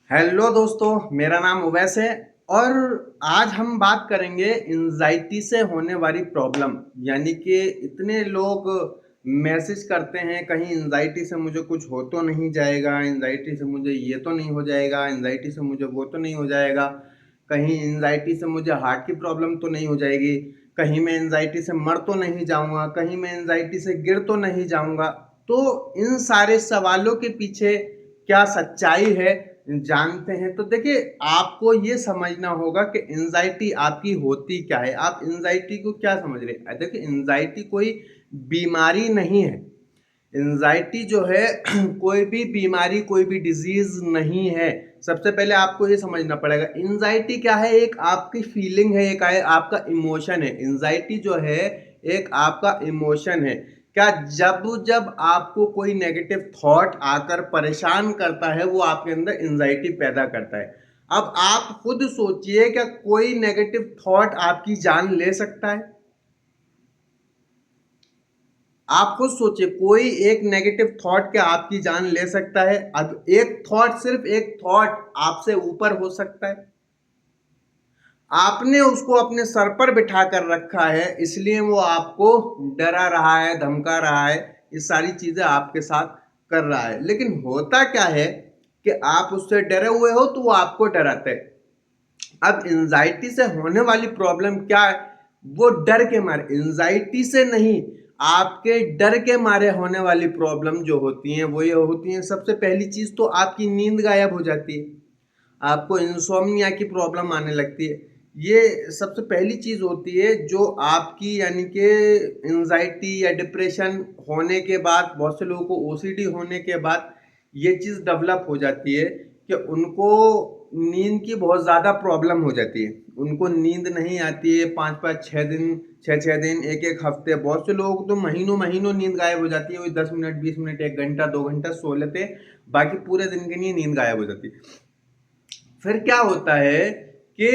Hello दोस्तों, मेरा नाम उवैस है और आज हम बात करेंगे एंजाइटी से होने वाली प्रॉब्लम। यानी कि इतने लोग मैसेज करते हैं कहीं एंजाइटी से मुझे कुछ हो तो नहीं जाएगा, एंजाइटी से मुझे ये तो नहीं हो जाएगा, एंजाइटी से मुझे वो तो नहीं हो जाएगा, कहीं एंजाइटी से मुझे हार्ट की प्रॉब्लम तो नहीं हो जाएगी, कहीं मैं एंजाइटी से मर तो नहीं जाऊंगा, कहीं मैं एंजाइटी से गिर तो नहीं जाऊंगा। तो इन सारे सवालों के पीछे क्या सच्चाई है जानते हैं। तो देखिए, आपको ये समझना होगा कि एंजाइटी आपकी होती क्या है, आप एंजाइटी को क्या समझ रहे हैं। देखिए, एंजाइटी कोई बीमारी नहीं है। एंजाइटी जो है कोई भी बीमारी, कोई भी डिजीज नहीं है। सबसे पहले आपको ये समझना पड़ेगा एंजाइटी क्या है। एक आपकी फीलिंग है, एक आपका इमोशन है। एंजाइटी जो है एक आपका इमोशन है। क्या जब जब आपको कोई नेगेटिव थॉट आकर परेशान करता है वो आपके अंदर एंजाइटी पैदा करता है। अब आप खुद सोचिए, क्या कोई नेगेटिव थॉट आपकी जान ले सकता है? आप खुद सोचिए, कोई एक नेगेटिव थॉट क्या आपकी जान ले सकता है? अब एक थॉट, सिर्फ एक थॉट आपसे ऊपर हो सकता है। आपने उसको अपने सर पर बिठा कर रखा है, इसलिए वो आपको डरा रहा है, धमका रहा है, ये सारी चीजें आपके साथ कर रहा है। लेकिन होता क्या है कि आप उससे डरे हुए हो तो वो आपको डराते है। अब एंजाइटी से होने वाली प्रॉब्लम क्या है? वो डर के मारे, एंजाइटी से नहीं, आपके डर के मारे होने वाली प्रॉब्लम जो होती हैं वो ये होती हैं। सबसे पहली चीज तो आपकी नींद गायब हो जाती है, आपको इंसोम्निया की प्रॉब्लम आने लगती है। ये सबसे पहली चीज होती है जो आपकी, यानी कि एंजाइटी या डिप्रेशन होने के बाद, बहुत से लोगों को ओसीडी होने के बाद ये चीज डेवलप हो जाती है कि उनको नींद की बहुत ज्यादा प्रॉब्लम हो जाती है। उनको नींद नहीं आती है, 5-5 6 दिन, 6-6 दिन, एक हफ्ते, बहुत से लोग तो महीनों महीनों नींद गायब हो जाती है। वही 10 मिनट, 20 मिनट, 1 घंटा, 2 घंटा सो लेते, बाकी पूरे दिन के लिए नींद गायब हो जाती है। फिर क्या होता है कि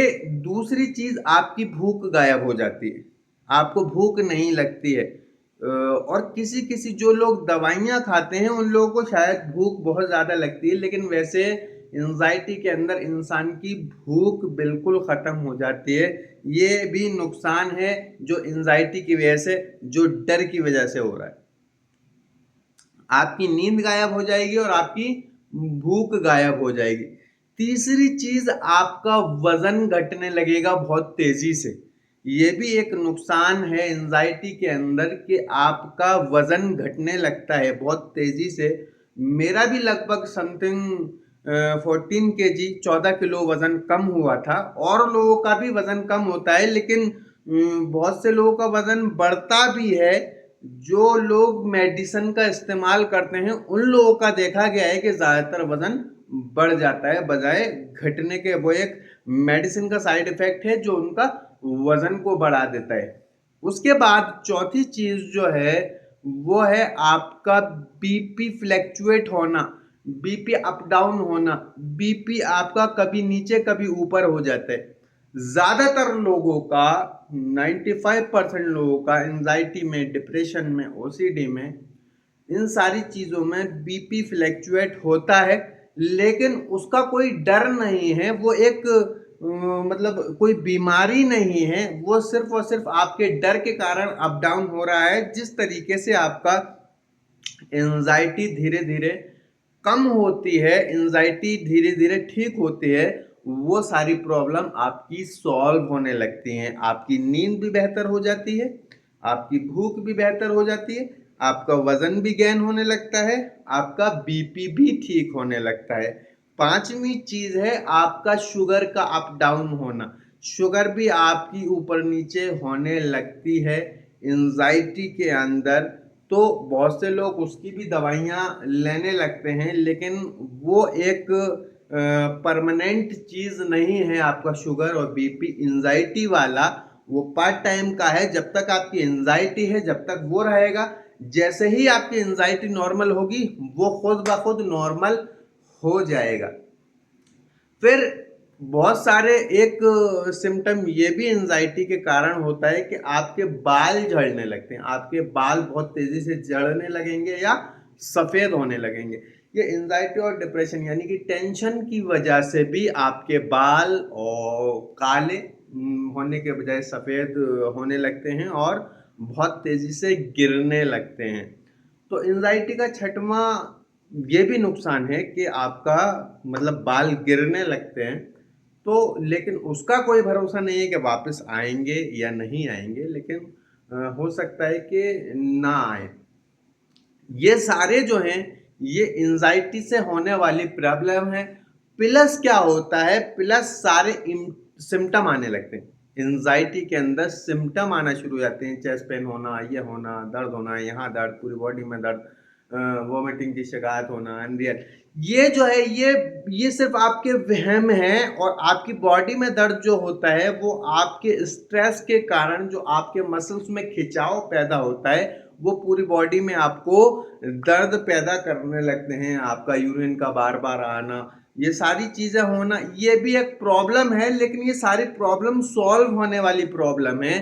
दूसरी चीज, आपकी भूख गायब हो जाती है, आपको भूख नहीं लगती है। और किसी किसी जो लोग दवाइयां खाते हैं उन लोगों को शायद भूख बहुत ज्यादा लगती है, लेकिन वैसे एंजाइटी के अंदर इंसान की भूख बिल्कुल खत्म हो जाती है। ये भी नुकसान है जो एंजाइटी की वजह से, जो डर की वजह से हो रहा है। आपकी नींद गायब हो जाएगी और आपकी भूख गायब हो जाएगी। तीसरी चीज, आपका वजन घटने लगेगा बहुत तेजी से। ये भी एक नुकसान है एंजाइटी के अंदर कि आपका वजन घटने लगता है बहुत तेजी से। मेरा भी लगभग समथिंग 14 kg, 14 किलो वजन कम हुआ था। और लोगों का भी वजन कम होता है, लेकिन बहुत से लोगों का वजन बढ़ता भी है। जो लोग मेडिसिन का इस्तेमाल करते हैं उन लोगों का देखा गया है कि ज्यादातर वजन बढ़ जाता है बजाय घटने के। वो एक मेडिसिन का साइड इफेक्ट है जो उनका वजन को बढ़ा देता है। उसके बाद चौथी चीज जो है वो है आपका बीपी फ्लैक्चुएट होना, बीपी अप डाउन होना। बीपी आपका कभी नीचे कभी ऊपर हो जाता है। ज्यादातर लोगों का, 95% लोगों का एंजाइटी में, डिप्रेशन में, ओसीडी में, इन सारी चीजों में बीपी फ्लैक्चुएट होता है। लेकिन उसका कोई डर नहीं है, वो एक मतलब कोई बीमारी नहीं है, वो सिर्फ और सिर्फ आपके डर के कारण अप डाउन हो रहा है। जिस तरीके से आपका एंजाइटी धीरे धीरे कम होती है, एंजाइटी धीरे धीरे ठीक होती है, वो सारी प्रॉब्लम आपकी सॉल्व होने लगती हैं। आपकी नींद भी बेहतर हो जाती है, आपकी भूख भी बेहतर हो जाती है, आपका वजन भी गेन होने लगता है, आपका बीपी भी ठीक होने लगता है। पांचवी चीज है आपका शुगर का अप डाउन होना। शुगर भी आपकी ऊपर नीचे होने लगती है एंजाइटी के अंदर। तो बहुत से लोग उसकी भी दवाइयाँ लेने लगते हैं, लेकिन वो एक परमानेंट चीज नहीं है। आपका शुगर और बीपी एंजाइटी वाला वो पार्ट टाइम का है। जब तक आपकी एंजाइटी है, जब तक वो रहेगा, जैसे ही आपकी एंजाइटी नॉर्मल होगी वो खुद ब खुद नॉर्मल हो जाएगा। फिर बहुत सारे एक सिम्टम ये भी एंजाइटी के कारण होता है कि आपके बाल झड़ने लगते हैं, आपके बाल बहुत तेजी से झड़ने लगेंगे या सफेद होने लगेंगे। ये एंजाइटी और डिप्रेशन यानी कि टेंशन की वजह से भी आपके बाल और काले होने के बजाय सफ़ेद होने लगते हैं और बहुत तेज़ी से गिरने लगते हैं। तो एंजाइटी का छठवां ये भी नुकसान है कि आपका मतलब बाल गिरने लगते हैं, तो लेकिन उसका कोई भरोसा नहीं है कि वापस आएंगे या नहीं आएंगे, लेकिन हो सकता है कि ना आए। ये सारे जो हैं ये एंजाइटी से होने वाली प्रॉब्लम है। प्लस क्या होता है, प्लस सारे सिम्टम आने लगते हैं एंजाइटी के अंदर, सिम्टम आना शुरू हो जाते हैं, चेस्ट पेन होना, ये होना, दर्द होना, यहाँ दर्द, पूरी बॉडी में दर्द, वोमिटिंग की शिकायत होना, अनरियल। ये जो है ये सिर्फ आपके वहम है, और आपकी बॉडी में दर्द जो होता है वो आपके स्ट्रेस के कारण जो आपके मसल्स में खिंचाव पैदा होता है वो पूरी बॉडी में आपको दर्द पैदा करने लगते हैं। आपका यूरिन का बार बार आना, ये सारी चीजें होना, ये भी एक प्रॉब्लम है, लेकिन ये सारी प्रॉब्लम सॉल्व होने वाली प्रॉब्लम है।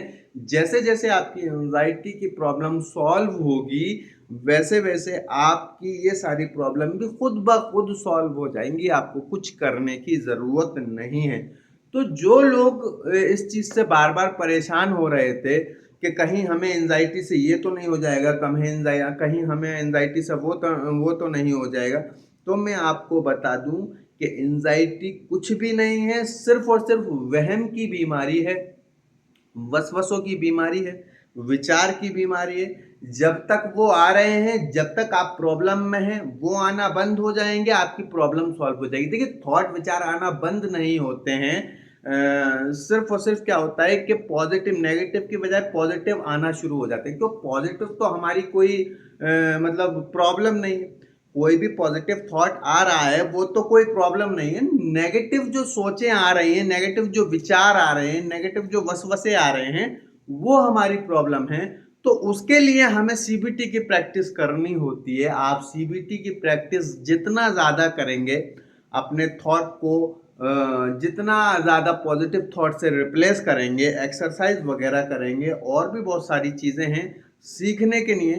जैसे जैसे आपकी एंजाइटी की प्रॉब्लम सॉल्व होगी वैसे वैसे आपकी ये सारी प्रॉब्लम भी खुद ब खुद सॉल्व हो जाएंगी, आपको कुछ करने की ज़रूरत नहीं है। तो जो लोग इस चीज़ से बार बार परेशान हो रहे थे कि कहीं हमें एंजाइटी से ये तो नहीं हो जाएगा, कहीं हमें एंजाइटी से वो तो नहीं हो जाएगा, तो मैं आपको बता दूं कि एंजाइटी कुछ भी नहीं है, सिर्फ और सिर्फ वहम की बीमारी है, वसवसों की बीमारी है, विचार की बीमारी है। जब तक वो आ रहे हैं, जब तक आप प्रॉब्लम में हैं, वो आना बंद हो जाएंगे, आपकी प्रॉब्लम सॉल्व हो जाएगी। देखिए थॉट विचार आना बंद नहीं होते हैं, सिर्फ और सिर्फ क्या होता है कि पॉजिटिव नेगेटिव की बजाय पॉजिटिव आना शुरू हो जाते हैं। क्यों? पॉजिटिव तो हमारी कोई मतलब प्रॉब्लम नहीं है, कोई भी पॉजिटिव थॉट आ रहा है वो तो कोई प्रॉब्लम नहीं है। नेगेटिव जो सोचें आ रही हैं, नेगेटिव जो विचार आ रहे हैं, नेगेटिव जो वसवसे आ रहे हैं, वो हमारी प्रॉब्लम है। तो उसके लिए हमें सीबीटी की प्रैक्टिस करनी होती है। आप सीबीटी की प्रैक्टिस जितना ज़्यादा करेंगे, अपने थॉट को जितना ज़्यादा पॉजिटिव थॉट से रिप्लेस करेंगे, एक्सरसाइज वगैरह करेंगे, और भी बहुत सारी चीज़ें हैं सीखने के लिए,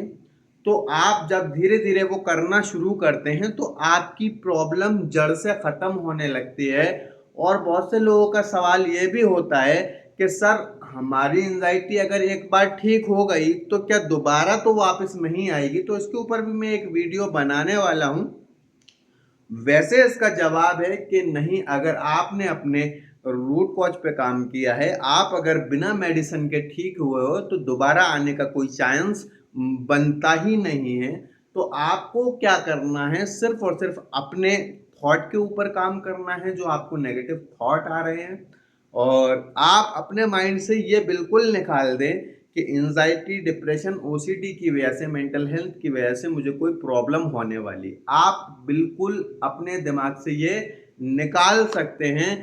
तो आप जब धीरे धीरे वो करना शुरू करते हैं तो आपकी प्रॉब्लम जड़ से ख़त्म होने लगती है। और बहुत से लोगों का सवाल ये भी होता है कि सर हमारी एंजाइटी अगर एक बार ठीक हो गई तो क्या दोबारा तो वापस नहीं आएगी? तो इसके ऊपर भी मैं एक वीडियो बनाने वाला हूँ। वैसे इसका जवाब है कि नहीं, अगर आपने अपने रूट कॉज पे काम किया है, आप अगर बिना मेडिसिन के ठीक हुए हो तो दोबारा आने का कोई चांस बनता ही नहीं है। तो आपको क्या करना है, सिर्फ और सिर्फ अपने थॉट के ऊपर काम करना है, जो आपको नेगेटिव थॉट आ रहे हैं, और आप अपने माइंड से ये बिल्कुल निकाल दें कि एंजाइटी, डिप्रेशन, ओसीडी की वजह से, मेंटल हेल्थ की वजह से मुझे कोई प्रॉब्लम होने वाली। आप बिल्कुल अपने दिमाग से ये निकाल सकते हैं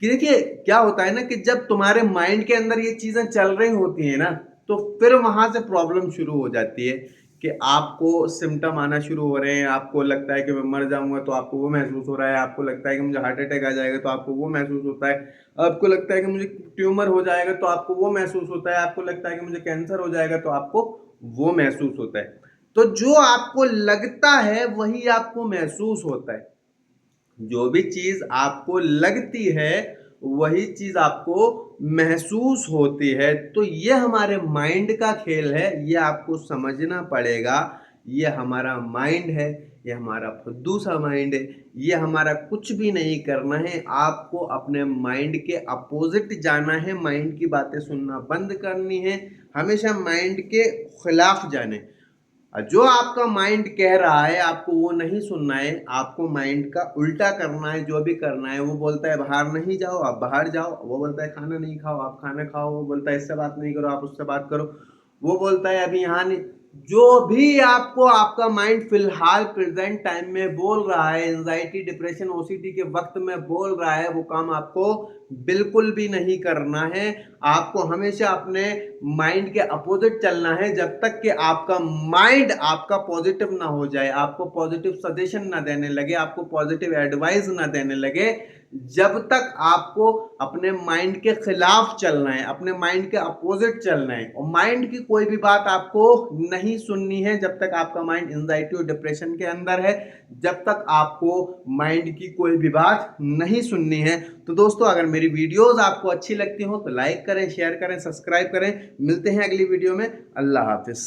कि देखिए क्या होता है ना कि जब तुम्हारे माइंड के अंदर ये चीज़ें चल रही होती हैं ना, तो फिर वहाँ से प्रॉब्लम शुरू हो जाती है कि आपको सिम्टम आना शुरू हो रहे हैं, आपको लगता है कि मैं मर जाऊंगा तो आपको वो महसूस हो रहा है, आपको लगता है कि मुझे हार्ट अटैक आ जाएगा तो आपको वो महसूस होता है, आपको लगता है कि मुझे ट्यूमर हो जाएगा तो आपको वो महसूस होता है, आपको लगता है कि मुझे कैंसर हो जाएगा तो आपको वो महसूस होता है। तो जो आपको लगता है वही आपको महसूस होता है। जो भी चीज आपको लगती है वही चीज आपको महसूस होती है। तो ये हमारे माइंड का खेल है, ये आपको समझना पड़ेगा। ये हमारा माइंड है, ये हमारा फुद्दू सा माइंड है, ये हमारा कुछ भी नहीं करना है। आपको अपने माइंड के अपोजिट जाना है, माइंड की बातें सुनना बंद करनी है, हमेशा माइंड के खिलाफ जाने। जो आपका माइंड कह रहा है आपको वो नहीं सुनना है, आपको माइंड का उल्टा करना है। जो भी करना है, वो बोलता है बाहर नहीं जाओ आप बाहर जाओ, वो बोलता है खाना नहीं खाओ आप खाना खाओ, वो बोलता है इससे बात नहीं करो आप उससे बात करो, वो बोलता है अभी यहाँ नहीं। जो भी आपको आपका माइंड फिलहाल प्रेजेंट टाइम में बोल रहा है, एंजाइटी, डिप्रेशन, ओसीडी के वक्त में बोल रहा है, वो काम आपको बिल्कुल भी नहीं करना है। आपको हमेशा अपने माइंड के अपोजिट चलना है, जब तक कि आपका माइंड आपका पॉजिटिव ना हो जाए, आपको पॉजिटिव सजेशन ना देने लगे, आपको पॉजिटिव एडवाइस ना देने लगे, जब तक आपको अपने माइंड के खिलाफ चलना है, अपने माइंड के अपोजिट चलना है, और माइंड की कोई भी बात आपको नहीं सुननी है जब तक आपका माइंड एंजाइटी और डिप्रेशन के अंदर है, जब तक आपको माइंड की कोई भी बात नहीं सुननी है। तो दोस्तों, अगर मेरी वीडियोस आपको अच्छी लगती हो तो लाइक करें, शेयर करें, सब्सक्राइब करें। मिलते हैं अगली वीडियो में। अल्लाह हाफिज।